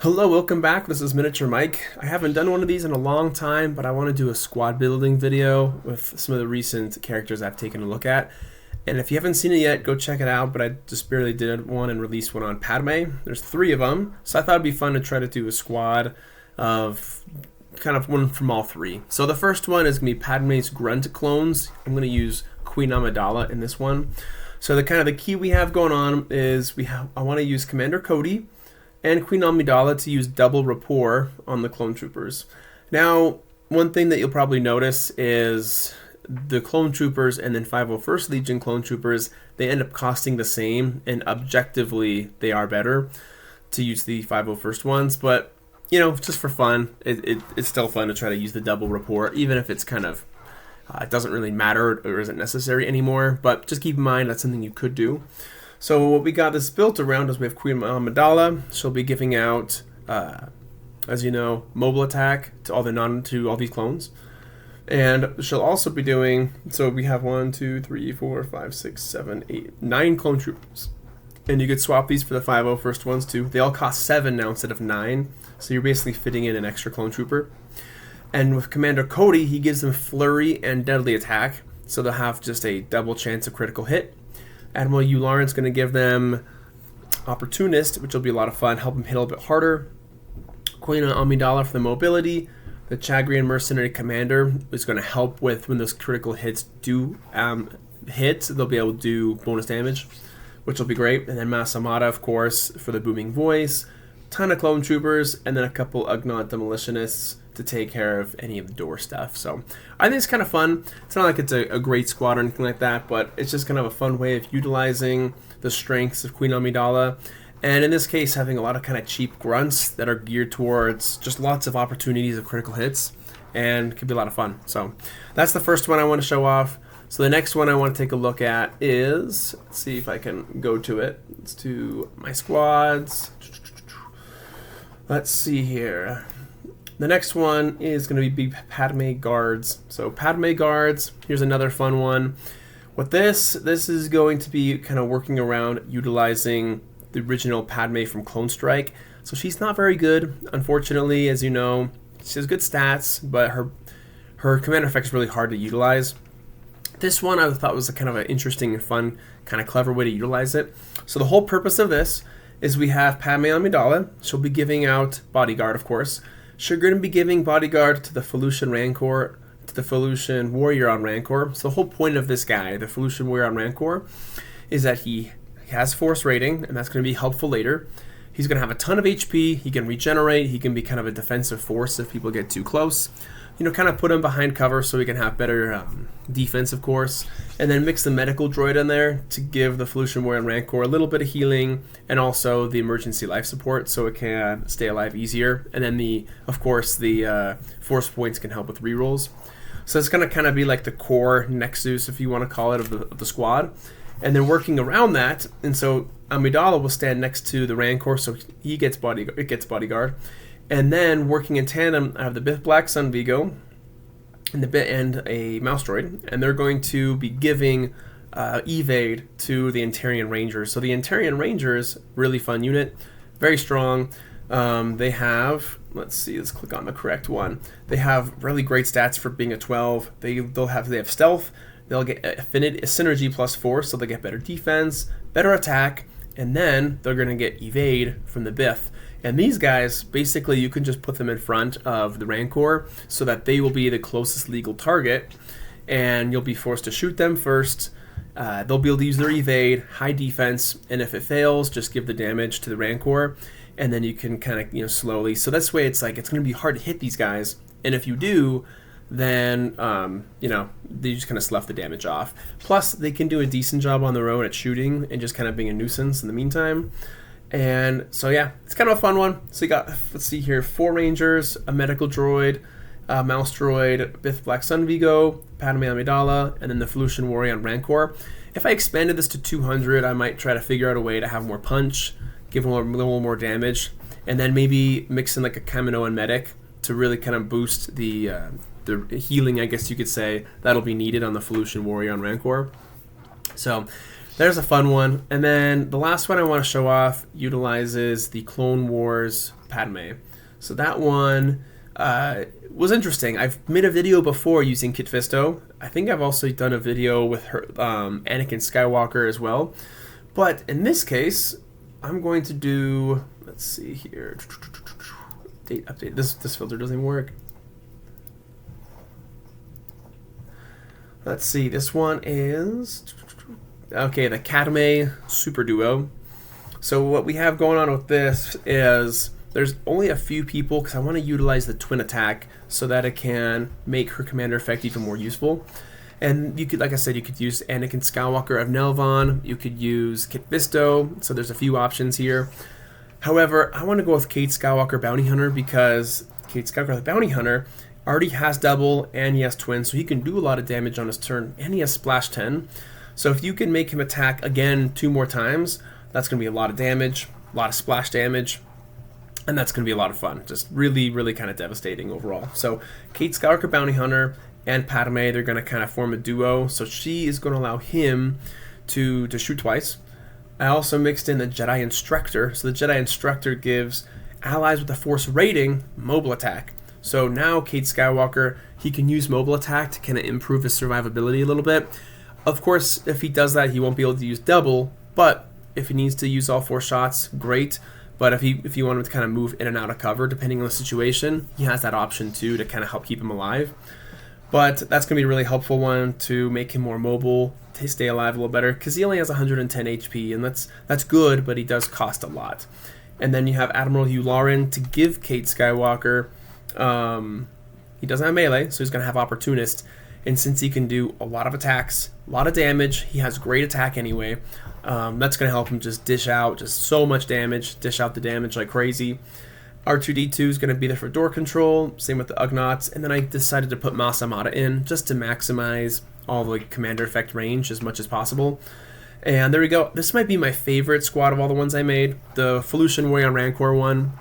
Hello, welcome back. This is Miniature Mike. I haven't done one of these in a long time, but I want to do a squad building video with some of the recent characters I've taken a look at. And if you haven't seen it yet, go check it out, but I just barely did one and released one on Padme. There's 3 of them, so I thought it'd be fun to try to do a squad of kind of one from all 3. So the first one is going to be Padme's Grunt clones. I'm going to use Queen Amidala in this one. So the key we have going on is I want to use Commander Cody and Queen Amidala to use double rapport on the clone troopers. Now, one thing that you'll probably notice is the clone troopers and then 501st Legion clone troopers, they end up costing the same, and objectively they are better to use the 501st ones, but you know, just for fun, it's still fun to try to use the double rapport, even if it's kind of it doesn't really matter or isn't necessary anymore, but just keep in mind that's something you could do. So what we got this built around is we have Queen Amidala. She'll be giving out, as you know, mobile attack to all these clones, and she'll also be doing. So we have 1, 2, 3, 4, 5, 6, 7, 8, 9 clone troopers, and you could swap these for the 501st ones too. They all cost 7 now instead of 9, so you're basically fitting in an extra clone trooper. And with Commander Cody, he gives them flurry and deadly attack, so they'll have just a double chance of critical hit. Admiral Yularen's going to give them Opportunist, which will be a lot of fun, help them hit a little bit harder. Queen Amidala for the mobility. The Chagrian Mercenary Commander is going to help with when those critical hits do hit, they'll be able to do bonus damage, which will be great. And then Masamada, of course, for the booming voice. Ton of clone troopers, and then a couple Ugnaught Demolitionists to take care of any of the door stuff. So I think it's kind of fun. It's not like it's a great squad or anything like that, but it's just kind of a fun way of utilizing the strengths of Queen Amidala. And in this case, having a lot of kind of cheap grunts that are geared towards just lots of opportunities of critical hits, and could be a lot of fun. So that's the first one I want to show off. So the next one I want to take a look at is, let's see if I can go to it. Let's do my squads. Let's see here. The next one is going to be Padme Guards. So Padme Guards, here's another fun one. With this is going to be kind of working around utilizing the original Padme from Clone Strike. So she's not very good, unfortunately, as you know. She has good stats, but her command effect is really hard to utilize. This one I thought was a kind of an interesting and fun, kind of clever way to utilize it. So the whole purpose of this is we have Padme Amidala. She'll be giving out Bodyguard, of course. She's going to be giving Bodyguard to the Felucian Rancor, to the Felucian Warrior on Rancor. So the whole point of this guy, the Felucian Warrior on Rancor, is that he has Force rating, and that's going to be helpful later. He's going to have a ton of HP, he can regenerate, he can be kind of a defensive force if people get too close. You know, kind of put him behind cover so he can have better defense, of course. And then mix the medical droid in there to give the Felucian Warrior on Rancor a little bit of healing and also the emergency life support so it can stay alive easier. And then, of course, the force points can help with rerolls. So it's going to kind of be like the core nexus, if you want to call it, of the squad. And then working around that, and so Amidala will stand next to the Rancor, so it gets Bodyguard. And then working in tandem, I have the Bith Black Sun Vigo and a Mouse Droid, and they're going to be giving evade to the Antarian Rangers. So the Antarian Rangers, really fun unit, very strong. They have, let's click on the correct one. They have really great stats for being a 12. They have stealth. They'll get affinity, synergy +4, so they get better defense, better attack, and then they're going to get evade from the Biff. And these guys, basically, you can just put them in front of the Rancor so that they will be the closest legal target, and you'll be forced to shoot them first. They'll be able to use their evade, high defense, and if it fails, just give the damage to the Rancor, and then you can kind of, slowly. So this way, it's going to be hard to hit these guys, and if you do, then, they just kind of slough the damage off. Plus, they can do a decent job on their own at shooting and just kind of being a nuisance in the meantime. And so yeah, it's kind of a fun one. So you got, let's see here, 4 Rangers, a medical droid, a Mouse Droid, Bith Black Sun Vigo, Padme Amidala, and then the Felucian Warrior on Rancor. If I expanded this to 200, I might try to figure out a way to have more punch, give them a little more damage, and then maybe mix in like a Kaminoan Medic to really kind of boost the healing, I guess you could say, that'll be needed on the Felucian Warrior on Rancor. So there's a fun one. And then the last one I want to show off utilizes the Clone Wars Padme. So that one was interesting. I've made a video before using Kit Fisto. I think I've also done a video with her, Anakin Skywalker as well. But in this case, I'm going to do, let's see here, update. This filter doesn't even work. Let's see, this one is, okay, the Padme Super Duo. So what we have going on with this is there's only a few people because I want to utilize the twin attack so that it can make her commander effect even more useful. And you could, like I said, you could use Anakin Skywalker of Nelvon, you could use Kit Fisto, so there's a few options here. However, I want to go with Kate Skywalker Bounty Hunter because Kate Skywalker the Bounty Hunter already has double and he has twin, so he can do a lot of damage on his turn, and he has splash 10. So if you can make him attack again 2 more times, that's going to be a lot of damage, a lot of splash damage, and that's going to be a lot of fun. Just really, really kind of devastating overall. So Kate Skywalker Bounty Hunter and Padme, they're going to kind of form a duo, so she is going to allow him to shoot twice. I also mixed in the Jedi Instructor, so the Jedi Instructor gives allies with a Force rating mobile attack. So now Kate Skywalker, he can use mobile attack to kind of improve his survivability a little bit. Of course, if he does that, he won't be able to use double, but if he needs to use all 4 shots, great. But if you want him to kind of move in and out of cover, depending on the situation, he has that option too to kind of help keep him alive. But that's going to be a really helpful one to make him more mobile, to stay alive a little better, because he only has 110 HP, and that's good, but he does cost a lot. And then you have Admiral Hugh Lauren to give Kate Skywalker, he doesn't have melee, so he's going to have Opportunist, and since he can do a lot of attacks, a lot of damage, he has great attack anyway, that's going to help him just dish out just so much damage, dish out the damage like crazy. R2-D2 is going to be there for door control, same with the Ugnaughts, and then I decided to put Mas Amata in just to maximize all the commander effect range as much as possible. And there we go. This might be my favorite squad of all the ones I made. The Felucian Warrior Rancor one,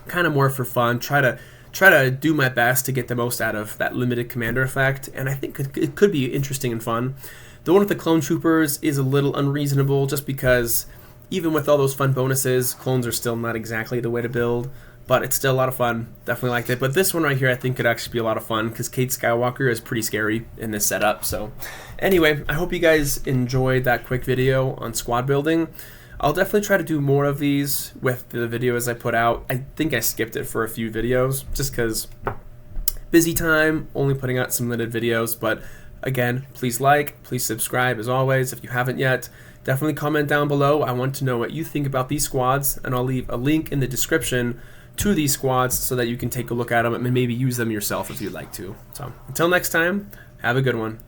kind of more for fun. Try to do my best to get the most out of that limited commander effect, and I think it could be interesting and fun. The one with the Clone Troopers is a little unreasonable just because even with all those fun bonuses, clones are still not exactly the way to build. But it's still a lot of fun. Definitely liked it. But this one right here I think could actually be a lot of fun because Kate Skywalker is pretty scary in this setup. So anyway, I hope you guys enjoyed that quick video on squad building. I'll definitely try to do more of these with the videos I put out. I think I skipped it for a few videos just because busy time, only putting out some limited videos. But again, please like, please subscribe as always if you haven't yet. Definitely comment down below. I want to know what you think about these squads, and I'll leave a link in the description to these squads so that you can take a look at them and maybe use them yourself if you'd like to. So until next time, have a good one.